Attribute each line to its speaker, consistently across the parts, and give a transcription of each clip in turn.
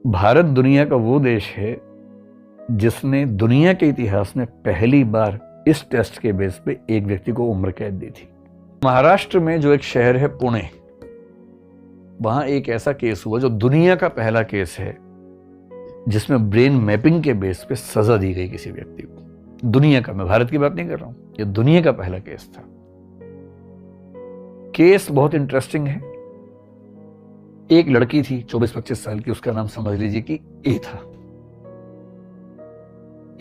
Speaker 1: भारत दुनिया का वो देश है जिसने दुनिया के इतिहास में पहली बार इस टेस्ट के बेस पे एक व्यक्ति को उम्र कैद दी थी। महाराष्ट्र में जो एक शहर है पुणे, वहां एक ऐसा केस हुआ जो दुनिया का पहला केस है जिसमें ब्रेन मैपिंग के बेस पे सजा दी गई किसी व्यक्ति को। दुनिया का, मैं भारत की बात नहीं कर रहा हूं, ये दुनिया का पहला केस था। केस बहुत इंटरेस्टिंग है। एक लड़की थी 24-25 साल की, उसका नाम समझ लीजिए कि ए था।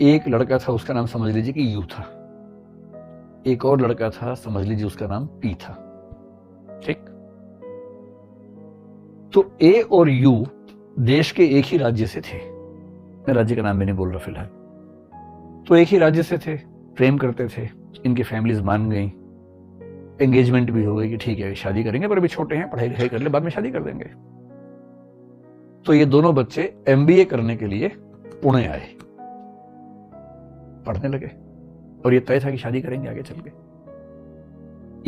Speaker 1: एक लड़का था, उसका नाम समझ लीजिए कि यू था। एक और लड़का था, समझ लीजिए उसका नाम पी था। ठीक, तो ए और यू देश के एक ही राज्य से थे। मैं राज्य का नाम भी नहीं बोल रहा फिलहाल। तो एक ही राज्य से थे, प्रेम करते थे, इनकी फैमिलीज मान गई, एंगेजमेंट भी हो गई कि ठीक है शादी करेंगे, पर अभी छोटे हैं, पढ़ाई लिखाई कर ले, बाद में शादी कर देंगे। तो ये दोनों बच्चे एमबीए करने के लिए पुणे आए, पढ़ने लगे, और ये तय था कि शादी करेंगे आगे चल के।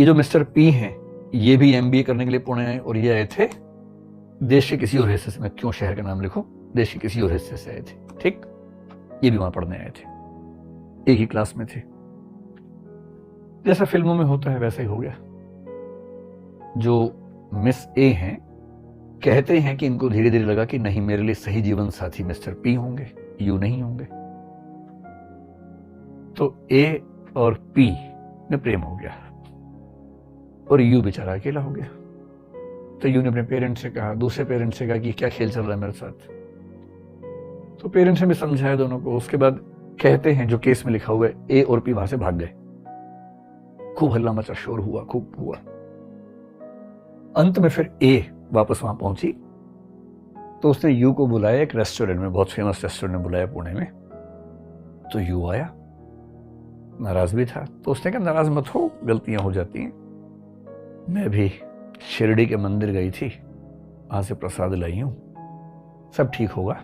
Speaker 1: ये जो मिस्टर पी हैं, ये भी एमबीए करने के लिए पुणे आए, और ये आए थे देश के किसी और हिस्से से। मैं क्यों शहर का नाम लिखूं, देश के किसी और हिस्से से आए थे। ठीक, ये भी वहां पढ़ने आए थे, एक ही क्लास में थे। जैसा फिल्मों में होता है वैसा ही हो गया। जो मिस ए हैं, कहते हैं कि इनको धीरे धीरे लगा कि नहीं, मेरे लिए सही जीवन साथी मिस्टर पी होंगे, यू नहीं होंगे। तो ए और पी में प्रेम हो गया और यू बेचारा अकेला हो गया। तो यू ने अपने पेरेंट्स से कहा, दूसरे पेरेंट्स से कहा कि क्या खेल चल रहा है मेरे साथ। तो पेरेंट्स ने भी समझाया दोनों को। उसके बाद कहते हैं, जो केस में लिखा हुआ है, ए और पी वहां से भाग गए। खूब हल्ला मचा, शोर हुआ, खूब हुआ। अंत में फिर ए वापस वहां पहुंची, तो उसने यू को बुलाया एक रेस्टोरेंट में, बहुत फेमस रेस्टोरेंट में बुलाया पुणे में। तो यू आया, नाराज भी था। तो उसने कहा नाराज मत हो, गलतियां हो जाती हैं, मैं भी शिरडी के मंदिर गई थी, वहां से प्रसाद लाई हूं, सब ठीक होगा।